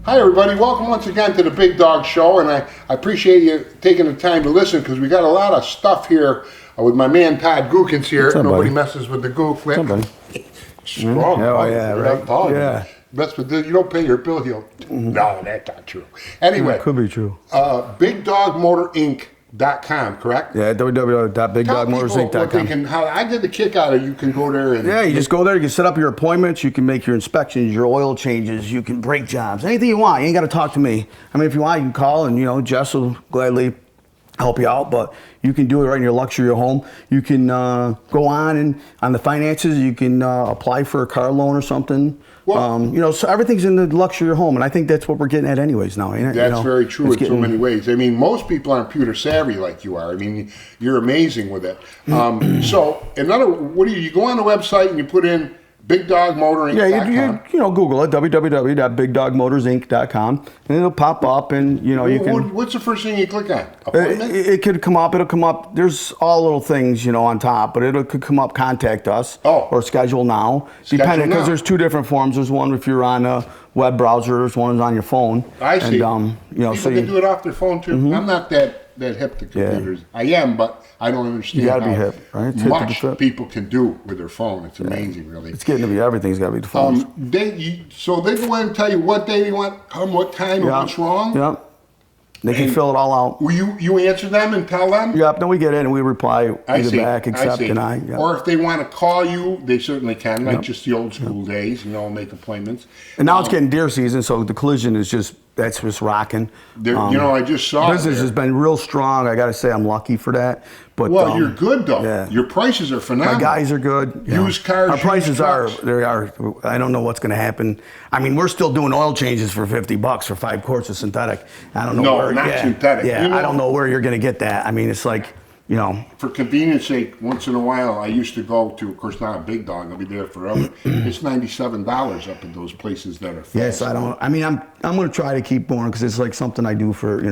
Hi everybody, welcome once again to the Big Dog Show, and I appreciate you taking the time to listen because we got a lot of stuff here with my man Todd Gookins here. What's up, Nobody buddy? messes with the Gook. What's up, buddy? Strong. Oh, yeah, right. Yeah. Mess with this, you don't pay your bill, he'll... No, that's not true. Anyway, Could be true. BigDogMotorInc.com, correct? Yeah, www.bigdogmotorsinc.com. How I get the kick out of you can go there and... Yeah, you just go there, you can set up your appointments, you can make your inspections, your oil changes, you can brake jobs, anything you want. You ain't got to talk to me. I mean, if you want, you can call and, Jess will gladly help you out, but you can do it right in your luxury home. You can go on the finances, you can apply for a car loan or something. Well, so everything's in the luxury of your home, and I think that's what we're getting at anyways now, ain't it? That's very true in so many ways. I mean, most people aren't computer savvy like you are. I mean, you're amazing with it. So, what do you go on the website and you put in BigDogMotorInc.com? Yeah, you Google it, www.bigdogmotorsinc.com, and it'll pop up, and you can. What's the first thing you click on? Appointment? It could come up. It'll come up. There's all little things, on top, but could come up. Contact us. Or schedule now. Depending, because there's two different forms. There's one if you're on a web browser. There's one on your phone. I see. And, people can do it off their phone too. Mm-hmm. I'm not that hip to computers. Yeah. I am, but I don't understand how be hip, right? much people can do with their phone. It's amazing, really. It's getting to be everything's got to be the phone. So they go in and tell you what day you want, come, what time, and what's wrong. Yeah. They can fill it all out. Will you answer them and tell them? Yep. Then we get in and we reply either back, accept, deny. Yep. Or if they want to call you, they certainly can, like just the old school days, make appointments. And now it's getting deer season, so the collision is that's just rocking. I just saw business has been real strong. I got to say, I'm lucky for that. But you're good though. Yeah. Your prices are phenomenal. Our guys are good. Used cars. Our prices are. I don't know what's going to happen. I mean, we're still doing oil changes for $50 for 5 quarts of synthetic. I don't know. No, not synthetic. Yeah, I don't know where you're going to get that. I mean, it's like. For convenience sake, once in a while, I used to go to, of course, not a Big Dog, I'll be there forever. It's $97 up at those places that are fast. Yes, I'm going to try to keep going because it's like something I do for,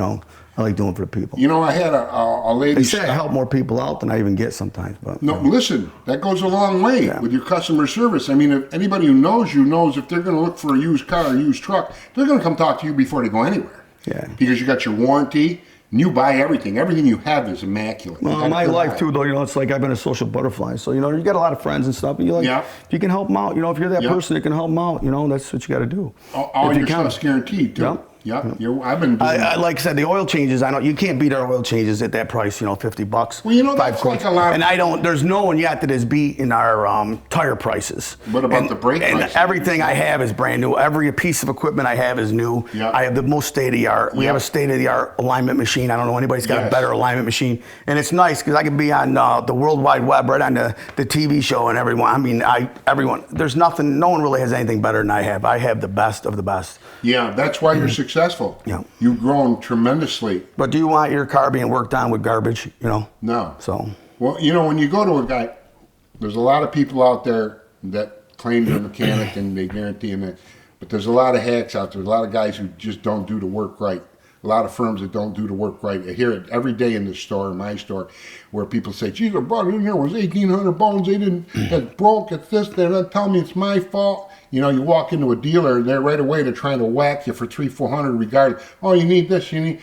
I like doing for the people. I had a lady. They say I help more people out than I even get sometimes. But no, listen, that goes a long way with your customer service. I mean, if anybody who knows you knows if they're going to look for a used car or used truck, they're going to come talk to you before they go anywhere. Yeah. Because you got your warranty. You buy everything. Everything you have is immaculate. Well, my life too, though, it's like I've been a social butterfly. So, you got a lot of friends and stuff. And if you can help them out, if you're that person that can help them out, that's what you got to do. All your stuff's guaranteed, too. Yep. I've been doing like I said, the oil changes, you can't beat our oil changes at that price, $50. Well, that's like a lot. And there's no one yet that has beaten our tire prices. What about the brake prices? And everything I have is brand new. Every piece of equipment I have is new. Yep. I have the most state-of-the-art. We have a state-of-the-art alignment machine. I don't know anybody's got a better alignment machine. And it's nice because I can be on the World Wide Web, right on the TV show and everyone. I mean, everyone. There's nothing, no one really has anything better than I have. I have the best of the best. Yeah, that's why you're successful. Yeah. You've grown tremendously. But do you want your car being worked on with garbage, No. So. Well, when you go to a guy, there's a lot of people out there that claim they're a mechanic and they guarantee them it. But there's a lot of hacks out there. There's a lot of guys who just don't do the work right. A lot of firms that don't do the work right. I hear it every day in this store, in my store, where people say, geez, I brought it in here, it was 1,800 bones, it broke, it's this, they're not telling me it's my fault. You walk into a dealer and they're right away, they're trying to whack you for $300-400 regardless. Oh, you need this, you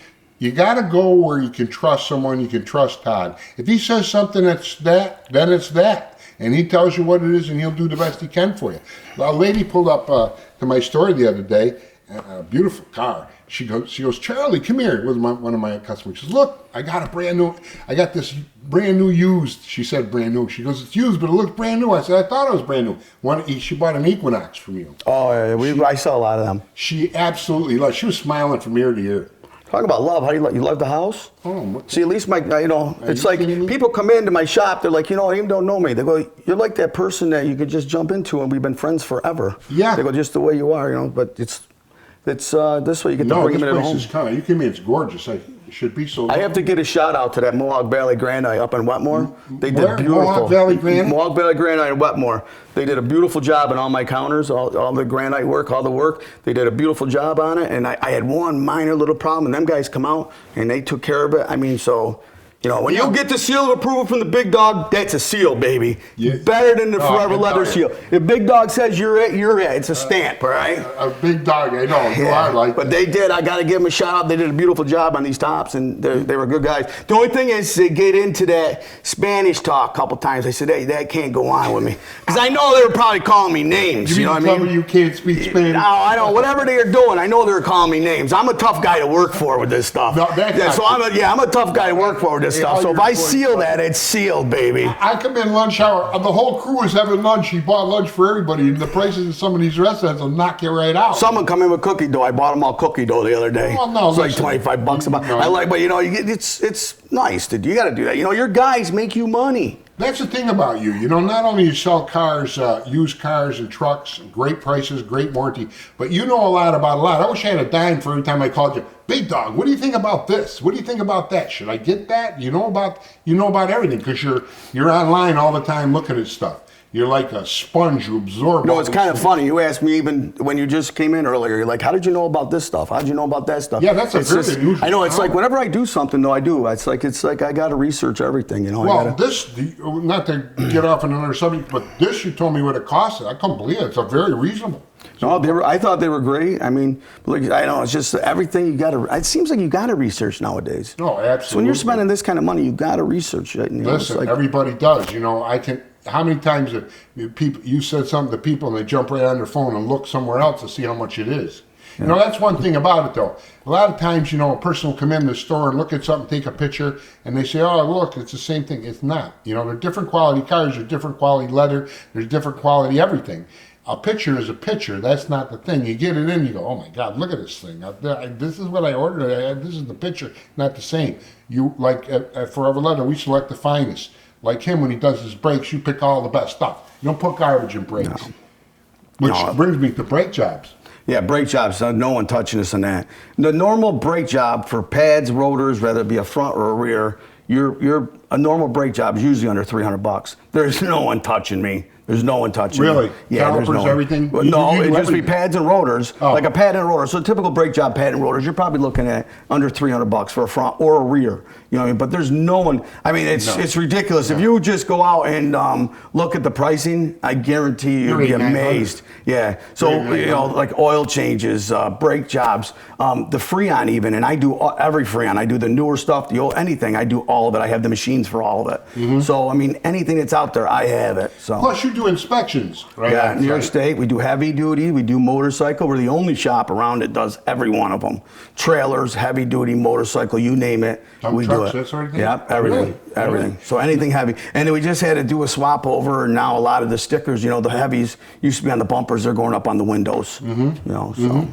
got to go where you can trust someone, you can trust Todd. If he says something that's that, then it's that. And he tells you what it is and he'll do the best he can for you. A lady pulled up to my store the other day, a beautiful car. She goes, Charlie, come here. It was one of my customers. She says, look, I got this brand new used. She said brand new. She goes, it's used, but it looks brand new. I said, I thought it was brand new. She bought an Equinox from you. Oh, yeah, I saw a lot of them. She absolutely loved. She was smiling from ear to ear. Talk about love. How do you love the house? Oh, see, at least it's like people come into my shop. They're like, even don't know me. They go, you're like that person that you could just jump into, and we've been friends forever. Yeah. They go, just the way you are, but it's this way you get to bring them in at home. This place is you can mean it's gorgeous. It should be so. I have to get a shout out to that Mohawk Valley Granite up in Wetmore. They did beautiful. Mohawk Valley Granite? Mohawk Valley Granite in Wetmore. They did a beautiful job on all my counters, all the granite work, all the work. They did a beautiful job on it, and I had one minor little problem, and them guys come out and they took care of it. I mean, so You know, when Yeah. you get the seal of approval from the big dog, that's a seal, baby. Yeah. Better than the Oh, forever I leather tell seal. you. If big dog says you're it, you're it. It's a stamp, all right? A big dog, I know. You are like But that. they did. I got to give them a shout out. They did a beautiful job on these tops, and they were good guys. The only thing is, they get into that Spanish talk a couple times. I said, hey, that can't go on with me. Because I know they were probably calling me names. You You know mean what to I tell mean? me you can't speak Spanish? No, I know. Whatever they are doing, I know they're calling me names. I'm a tough guy to work for with this stuff. No, that's yeah, not so I'm a tough guy to work for with this Hey, stuff. all So if your I points, seal bud. that, it's sealed, baby. I come in lunch hour. The whole crew is having lunch. He bought lunch for everybody. And the prices in some of these restaurants will knock you right out. Someone come in with cookie dough. I bought them all cookie dough the other day. Well, no, it's like listen. $25 a box. No. I like, but you know, it's nice, dude. You got to do that. You know, your guys make you money. That's the thing about you. You know, not only you sell cars, used cars and trucks, great prices, great warranty, but you know a lot about a lot. I wish I had a dime for every time I called you. Big dog, what do you think about this? What do you think about that? Should I get that? You know about everything because you're online all the time looking at stuff. You're like a sponge. You absorb. No, all it's this kind of stuff. funny. You asked me even when you just came in earlier. You're like, "How did you know about this stuff? How did you know about that stuff?" Yeah, that's a It's very just- unusual I know. It's like comment. whenever I do something, though, I do. It's like I got to research everything. You know. Well, not to get off on another subject, but this you told me what it cost. I can't believe it. It's a very reasonable. No, I thought they were great. I mean, like, I know it's just everything you got to. It seems like you got to research nowadays. No, absolutely. So when you're spending this kind of money, you got to research it. You know, it's Listen, like, everybody does. You know, I can. How many times have you said something to people and they jump right on their phone and look somewhere else to see how much it is? You know, that's one thing about it, though. A lot of times, you know, a person will come in the store and look at something, take a picture, and they say, oh, look, it's the same thing. It's not. You know, they're different quality cars, there's different quality leather, there's different quality everything. A picture is a picture. That's not the thing. You get it in, you go, oh, my God, look at this thing. This is what I ordered. This is the picture, not the same. You, like at Forever Leather, we select the finest. Like him, when he does his brakes, you pick all the best stuff. You don't put garbage in brakes. Which No. brings me to brake jobs. yeah, brake jobs. No one touching us on that. The normal brake job for pads, rotors, whether it be a front or a rear, a normal brake job is usually under $300. There's no one touching me. There's no one touching Really? me. Yeah, there's Calipers, no one. everything? Well, You no, do it just be everything? pads and rotors, Oh. like a pad and a rotor. So a typical brake job, pad and rotors, you're probably looking at under $300 for a front or a rear. You know what I mean? But there's no one. I mean, it's ridiculous. If you just go out and look at the pricing, I guarantee you'll be 900. amazed. Yeah. So you know, like oil changes, brake jobs, the Freon even, and I do every Freon. I do the newer stuff, the old anything. I do all of it. I have the machines for all of it. So I mean, anything that's out there, I have it. So. Plus, you do inspections, right? Yeah, on New York site. State, we do heavy duty, we do motorcycle. We're the only shop around that does every one of them. Trailers, heavy duty, motorcycle, you name it, Dump we trucks, do it. that sort of thing? Yeah, everything, Really? everything. Really? So anything heavy. And then we just had to do a swap over, and now a lot of the stickers, you know, the heavies used to be on the bumpers, they're going up on the windows. You know, so.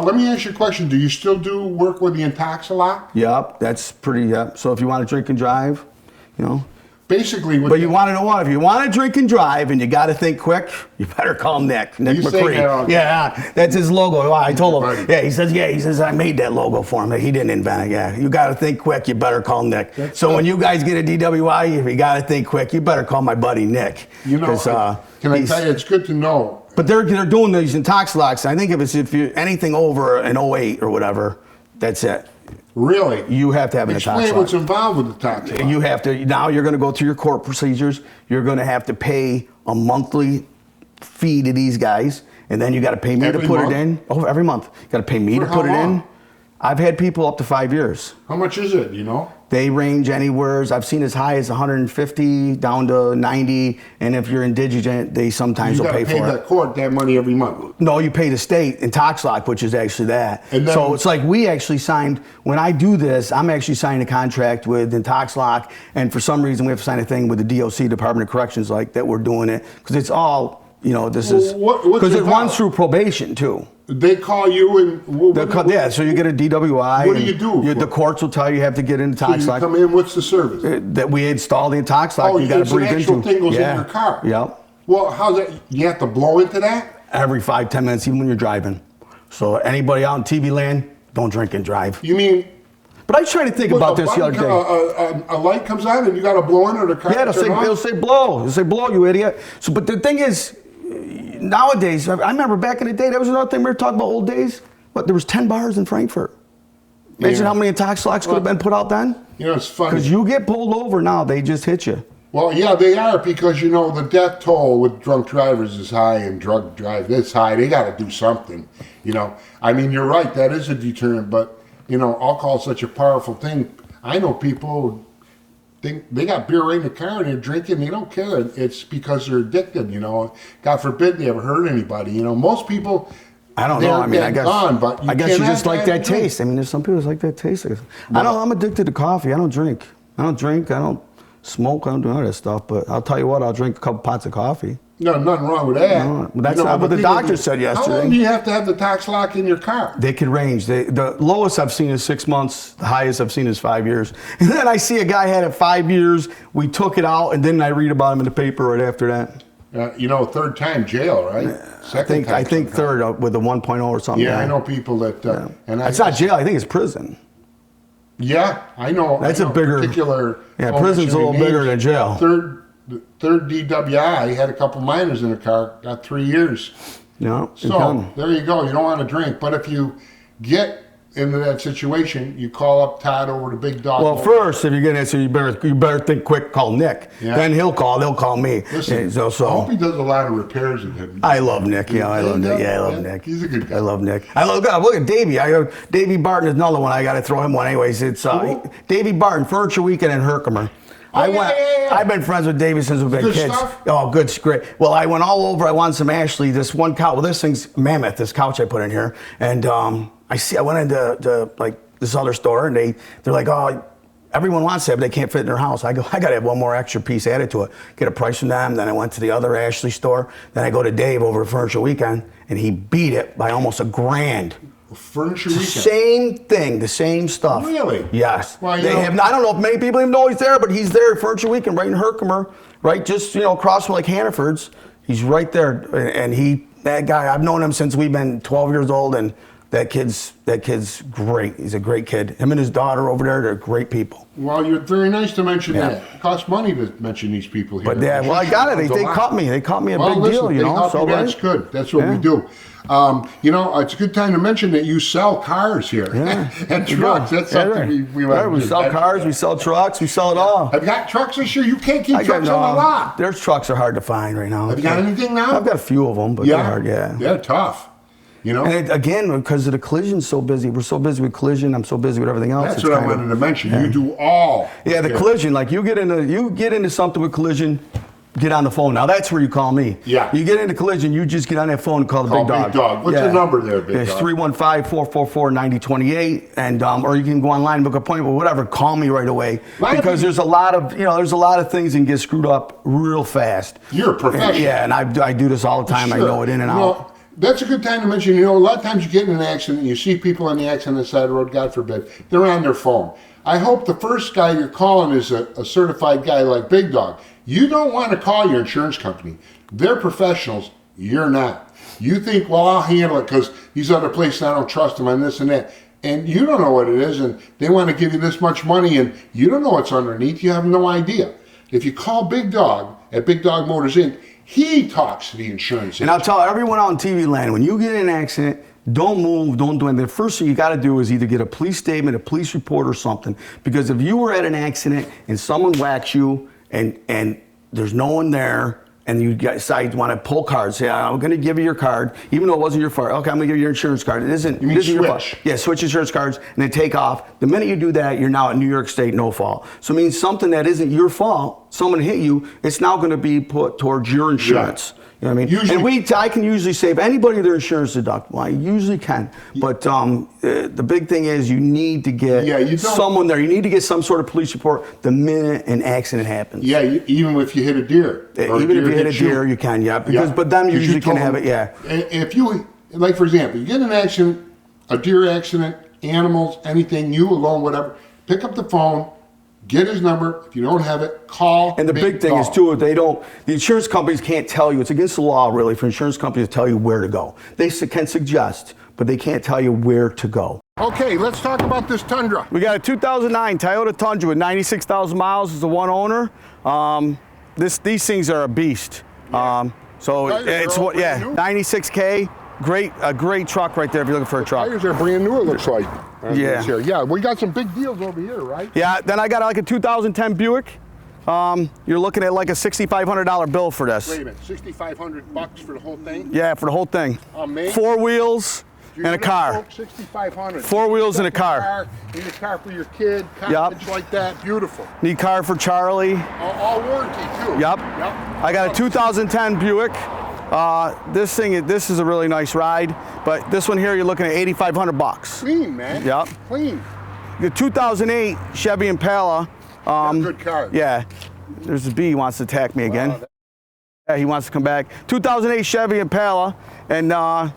Let me ask you a question. Do you still do work with the Intox a lot? Yep, that's pretty, yep. So if you want to drink and drive, you know. Basically, with But you want to know what? If you want to drink and drive and you got to think quick, you better call Nick You say McCree. that all the Yeah, that's his logo. I told him. Right. Yeah, he says I made that logo for him. He didn't invent it. Yeah, you got to think quick. You better call Nick. So when you guys get a DWI, if you got to think quick, you better call my buddy Nick. you know, 'Cause, can I he's- tell you, it's good to know. But they're doing these Intox locks. I think if you anything over an 08 or whatever, that's it. Really? You have to have an Intox Explain lock. what's involved with the Intox. You have to, now you're going to go through your court procedures. You're going to have to pay a monthly fee to these guys. And then you got to pay me Every to put month? it in. Oh, every month. You got to pay me For to how put it in. long? I've had people up to 5 years. How much is it, you know? They range anywhere, I've seen as high as 150 down to 90. And if you're indigent, they sometimes You will got pay to pay for that it. court that money every month. No, you pay the state in Toxlock, which is actually that. And then- So it's like we actually signed, when I do this, I'm actually signing a contract with Intoxlock, and for some reason we have to sign a thing with the DOC, Department of Corrections, like that we're doing it, because it's all, you know, this is, What's because it runs involved? through probation too. They call you and Yeah, so you get a DWI. What do and you do? The courts will tell you have to get into So you Toxlock. come in. What's the service? That we install the Intoxlock, Oh, you got to it's an breathe actual into. thing goes Yeah. in your car. Yep. Well, how's that? You have to blow into that? Every 5-10 minutes, even when you're driving. So anybody out in TV land, don't drink and drive. You mean? But I was trying to think about this the other day. A light comes on and you got to blow in or the car. Yeah, it'll say blow. It'll say blow, you idiot. So, but the thing is, nowadays, I remember back in the day, that was another thing we were talking about old days. But there was 10 bars in Frankfurt. Imagine Yeah. how many Intox locks could have been put out then. You know, it's funny. Because you get pulled over now, they just hit you. Well, yeah, they are, because, you know, the death toll with drunk drivers is high and drug drive is high. They got to do something, you know. I mean, you're right, that is a deterrent, but, you know, alcohol is such a powerful thing. I know people think they got beer right in the car and they're drinking, they don't care. It's because they're addicted, you know. God forbid they ever hurt anybody, you know. Most people, I don't know. I mean, I guess gone, but I guess you cannot just like have that a drink. taste. I mean, there's some people that like that taste. I don't. I'm addicted to coffee. I don't drink. I don't smoke. I don't do none of that stuff. But I'll tell you what. I'll drink a couple pots of coffee. No, nothing wrong with that. No, that's You know, not what but the people doctor do- said How long yesterday. do you have to have the tax lock in your car? They can range. The lowest I've seen is 6 months. The highest I've seen is 5 years. And then I see a guy had it 5 years. We took it out, and then I read about him in the paper right after that. You know, third time jail, right? I think sometime. third with a 1.0 or something. Yeah, I know people that, and It's not jail. I think it's prison. Yeah, I know. That's I know a bigger- particular. Yeah, prison's a little bigger than jail. Third DWI had a couple minors in the car, got 3 years. No. So there you go. You don't want to drink, but if you get into that situation, you call up Todd over to Big Dog. Well, first, if you get it, so you better think quick. Call Nick. Yeah. Then they'll call me. Listen, And so I hope he does a lot of repairs in him. I love Nick. Yeah, I love Nick. Yeah, I love Yeah, Nick. he's a good guy. I love Nick. I love God. Look at Davey. Davey Barton is another one. I got to throw him one. Anyways, it's Davey Barton, Furniture Weekend in Herkimer. Yeah. I've been friends with Davey since we've been Good kids. stuff? Oh, good, great. Well, I went all over. I wanted some Ashley. This one couch. Well, this thing's mammoth. This couch I put in here, and I went into like this other store, and they're like, oh, everyone wants that, but they can't fit in their house. I go, I got to have one more extra piece added to it. Get a price from them. Then I went to the other Ashley store. Then I go to Dave over at Furniture Weekend, and he beat it by almost $1,000. Furniture Weekend. Same thing, the same stuff. Really? Yes. Well, they have. I don't know if many people even know he's there, but he's there at Furniture Weekend, right in Herkimer, right just across from like Hannaford's. He's right there, and that guy. I've known him since we've been 12 years old, and that kid's great. He's a great kid. Him and his daughter over there, they're great people. Well, you're very nice to mention Yeah. that. It costs money to mention these people here. But yeah, well, I got it. They caught me. They caught me a big deal, they help So you, that's right? good. That's what we Yeah. do. It's a good time to mention that you sell cars here Yeah. and trucks. That's something we Yeah, we sell cars, we sell trucks, we sell it all. Have you got trucks this year? You can't keep trucks on the lot. Their trucks are hard to find right now. Have you got anything now? I've got a few of them, but they're hard. Yeah. They're tough. You know. And again, because of the collision, so busy. We're so busy with collision. I'm so busy with everything else. That's it's what I kind of- wanted to mention. You do all. Yeah, the collision. Like you get into something with collision, get on the phone. Now that's where you call me. Yeah. You get into collision, you just get on that phone and call the Call Big Dog. Big Dog. What's the number there, Big It's Dog? 315-444-9028, and or you can go online, book an appointment, whatever. Call me right away Lot of because people- there's a lot of things that can get screwed up real fast. You're a professional. Yeah, and I do this all the time. I Sure. know it in and You out. know, that's a good time to mention. A lot of times you get in an accident, and you see people on the accident side of the road, God forbid, they're on their phone. I hope the first guy you're calling is a certified guy like Big Dog. You don't want to call your insurance company. They're professionals. You're not. You think, well, I'll handle it because these other places, I don't trust them on this and that. And you don't know what it is, and they want to give you this much money, and you don't know what's underneath. You have no idea. If you call Big Dog at Big Dog Motors Inc., he talks to the insurance And agent. I'll tell everyone out in TV land, when you get in an accident, don't move, don't do anything. The first thing you got to do is either get a police statement, a police report, or something. Because if you were at an accident and someone whacks you and there's no one there, and you decide you want to pull cards, say, I'm going to give you your card, even though it wasn't your fault. Okay, I'm going to give you your insurance card. It isn't. You mean it isn't your fault. switch? Yeah, switch insurance cards and then take off. The minute you do that, you're now at New York State no fault. So it means something that isn't your fault, someone hit you, it's now going to be put towards your insurance. You know what I mean? Usually- And I can usually save anybody their insurance deductible. I usually can. But the big thing is you need to get Yeah, you don't- someone there. You need to get some sort of police report the minute an accident happens. Yeah, even if you hit a deer. or Even if you hit a hits you. deer, you can, yeah. Because, Yeah, But then you 'cause usually can told have them- it, yeah. If you, like for example, you get in an accident, a deer accident, animals, anything, you alone, whatever, pick up the phone, get his number. If you don't have it, call. And the big thing is too, the insurance companies can't tell you, it's against the law really for insurance companies to tell you where to go. They can suggest, but they can't tell you where to go. Okay, let's talk about this Tundra. We got a 2009 Toyota Tundra with 96,000 miles. It's a one owner. These things are a beast. So Right, they're it's all what, yeah, brand new? 96K. a great truck right there if you're looking for a truck. Tires are brand new, it looks like. Yeah. Here. Yeah, we got some big deals over here, right? Yeah, then I got like a 2010 Buick. You're looking at like a $6,500 bill for this. Wait a minute, $6,500 for the whole thing? Yeah, for the whole thing. Amazing. 4 wheels and a car. $6,500. 4 wheels and a car. Need a car for your kid, college like that. Beautiful. Need car for Charlie. All warranty too. Yep. Yep. I got a 2010 Buick. This is a really nice ride, but this one here you're looking at $8,500. Clean, man. Yep. Clean. The 2008 Chevy Impala. Good car. Yeah. There's a bee, he wants to attack me again. Wow, Yeah, he wants to come back. 2008 Chevy Impala, and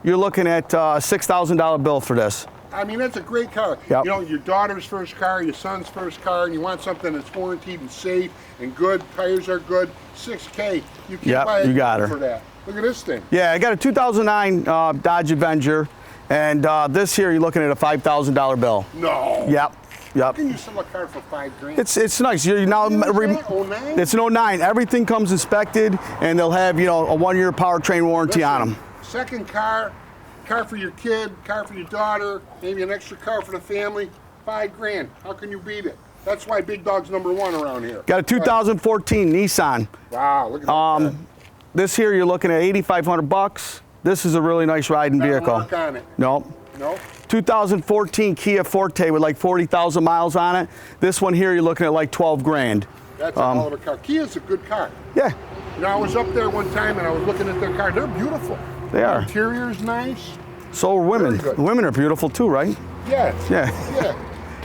you're looking at a $6,000 bill for this. I mean, that's a great car. Yep. You know, your daughter's first car, your son's first car, and you want something that's warranted and safe and good. Tires are good. $6K. You can't Yep, buy a you got her. for that. Look at this thing. Yeah, I got a 2009 Dodge Avenger, and this here you're looking at a $5,000 bill. No. Yep. How can you sell a car for $5,000? It's nice. You're now. It's an 09. Everything comes inspected, and they'll have a 1-year powertrain warranty on them. Second car for your kid, car for your daughter, maybe an extra car for the family. $5,000. How can you beat it? That's why Big Dog's #1 around here. Got a 2014 Nissan. Wow, look at that. This here you're looking at $8,500. This is a really nice riding vehicle. Mark on it. Nope. No. 2014 Kia Forte with like 40,000 miles on it. This one here you're looking at like $12,000. That's a hell of a car. Kia's a good car. Yeah, You know, I was up there one time and I was looking at their car. They're beautiful. they are. Interior's nice. So are women. Very good. Women are beautiful too, right? Yeah. Yeah. Yeah.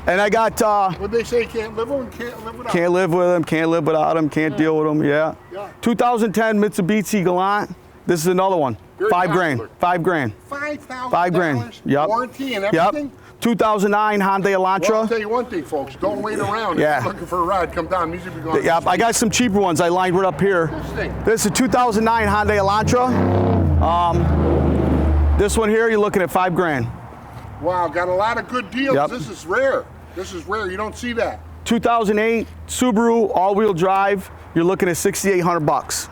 And I got What they say, can't live with them, can't live without can't live with them, can't live without them, can't deal with them. Yeah. Yeah. 2010 Mitsubishi Galant. This is another one. Very $5,000. popular. $5,000. $5,000. $5,000. Yep. Warranty and Yep. everything. 2009 Hyundai Well, I'll Elantra. tell you one thing, folks. Don't wait around. Yeah. If you're looking for a ride, come down. These will be going. Yeah, I got some cheaper ones. I lined right up here. This thing. This is a 2009 Hyundai Elantra. This one here, you're looking at $5,000. Wow, got a lot of good deals. Yep. This is rare. This is rare. You don't see that. 2008 Subaru all-wheel drive. You're looking at $6,800.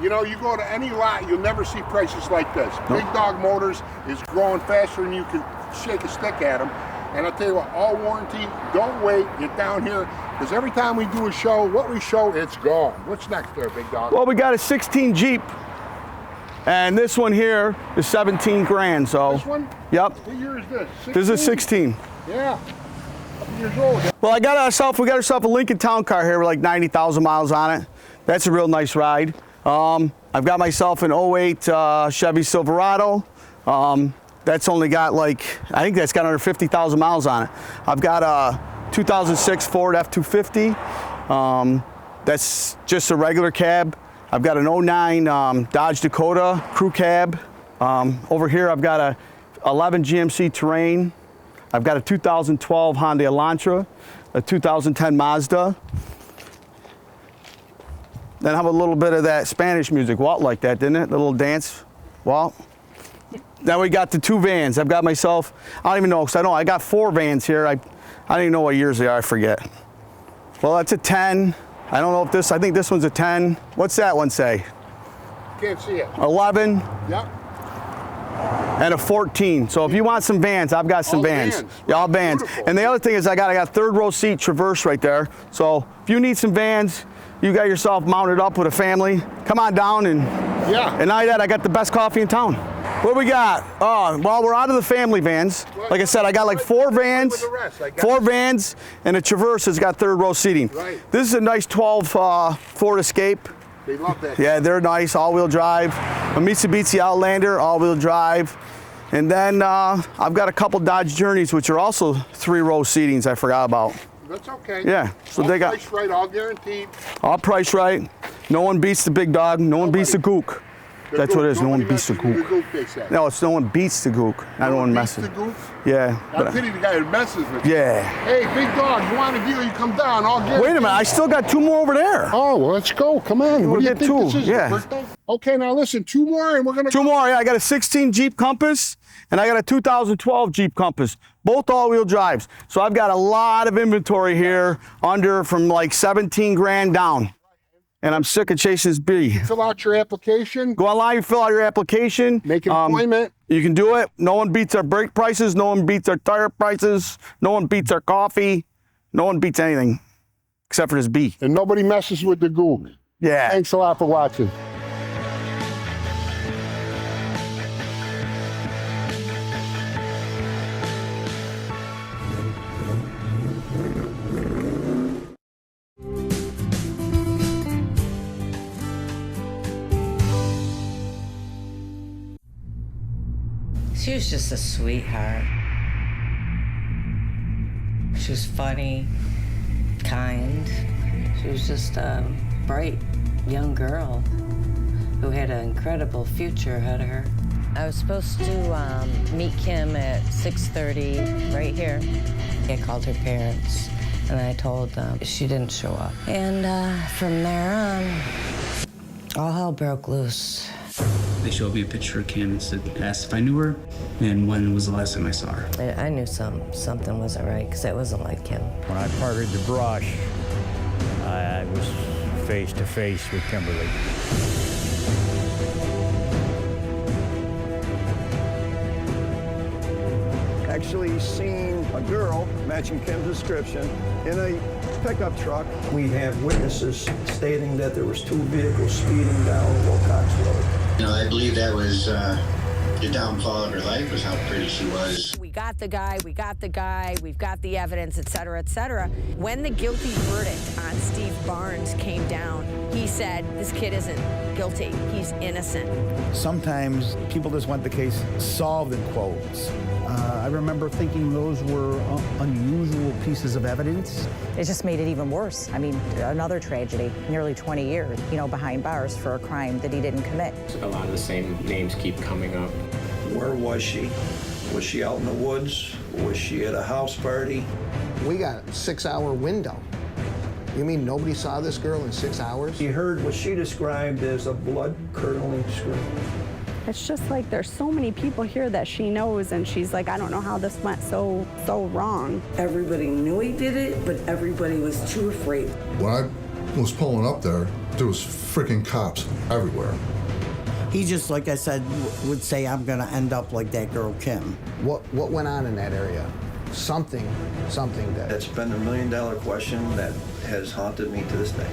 You know, you go to any lot, you'll never see prices like this. Big Dog Motors is growing faster than you can shake a stick at them. And I'll tell you what, all warranty, don't wait, get down here, because every time we do a show, what we show, it's gone. What's next there, Big Dog? Well, we got a 16 Jeep, and this one here is $17,000. So, This one? yep, What year is this? this is 16. Yeah, couple years old. Well, we got ourselves a Lincoln Town Car here with like 90,000 miles on it. That's a real nice ride. I've got myself an 08 Chevy Silverado. That's only got I think that's got under 50,000 miles on it. I've got a 2006 Ford F-250. That's just a regular cab. I've got an 09 Dodge Dakota Crew Cab. Over here I've got a 11 GMC Terrain. I've got a 2012 Hyundai Elantra, a 2010 Mazda. Then have a little bit of that Spanish music. Walt liked that, didn't it? The little dance, Walt. Then we got the 2 vans. I've got myself, I don't even know, because I got 4 vans here. I don't even know what years they are, I forget. Well, that's a 10. I don't know if I think this one's a 10. What's that one say? Can't see it. 11 Yep. and a 14. So if you want some vans, I've got some All vans. vans. Yeah, all vans. Beautiful. And the other thing is I got 3rd row seat Traverse right there. So if you need some vans, you got yourself mounted up with a family, come on down and Yeah. not only that, I got the best coffee in town. What we got? Well, we're out of the family vans. Like I said, I got like 4 vans, With the rest, I got 4 vans, and a Traverse has got 3rd row seating. Right. This is a nice 12 Ford Escape. They love that. Yeah, they're nice, all-wheel drive. A Mitsubishi Outlander, all-wheel drive. And then I've got a couple Dodge Journeys, which are also 3-row seatings I forgot about. That's okay. Yeah, so all they got- priced right, all guaranteed. All priced right. No one beats the Big Dog. No one beats the Gook. That's what it is. No one Nobody beats the messes with Gook. the Gook, they say. No, it's no one beats the Gook. No one beats messes. the Gook. Yeah. I but- pity the guy who messes with you. yeah. Hey, Big Dog, you want a deal? You come down, all guaranteed. Wait a minute. I still got 2 more over there. Oh, well, let's go. Come on. What do you get think 2, this is? yeah. Your birthday? Okay, now listen, 2 more and we're going to 2 more. Yeah, I got a 16 Jeep Compass and I got a 2012 Jeep Compass. Both all-wheel drives. So I've got a lot of inventory here from like $17,000 down. and I'm sick of chasing this bee. Fill out your application. Go online, fill out your application. Make an appointment. You can do it. No one beats our brake prices. No one beats our tire prices. No one beats our coffee. No one beats anything except for this bee. And nobody messes with the goo. Yeah. Thanks a lot for watching. She was just a sweetheart. She was funny, kind. She was just a bright young girl who had an incredible future ahead of her. I was supposed to meet Kim at 6:30 right here. I called her parents and I told them she didn't show up. And from there on, all hell broke loose. They showed me a picture of Kim and asked if I knew her and when was the last time I saw her. I knew something wasn't right because it wasn't like Kim. When I parted the brush, I was face to face with Kimberly. Actually seen a girl matching Kim's description in a pickup truck. We have witnesses stating that there was two vehicles speeding down Wilcox Road. You know, I believe that was the downfall of her life, was how pretty she was. We got the guy, we've got the evidence, et cetera, et cetera. When the guilty verdict on Steve Barnes came down, he said, this kid isn't guilty, he's innocent. Sometimes people just want the case solved in quotes. I remember thinking those were unusual pieces of evidence. It just made it even worse. I mean, another tragedy, nearly 20 years, behind bars for a crime that he didn't commit. A lot of the same names keep coming up. Where was she? Was she out in the woods? Was she at a house party? We got a 6-hour window. You mean nobody saw this girl in 6 hours? He heard what she described as a blood-curdling scream. It's just like there's so many people here that she knows, and she's like, I don't know how this went so wrong. Everybody knew he did it, but everybody was too afraid. When I was pulling up there was freaking cops everywhere. He just, like I said, would say, I'm gonna end up like that girl Kim. What went on in that area? Something that... That's been the $1 million question that has haunted me to this day.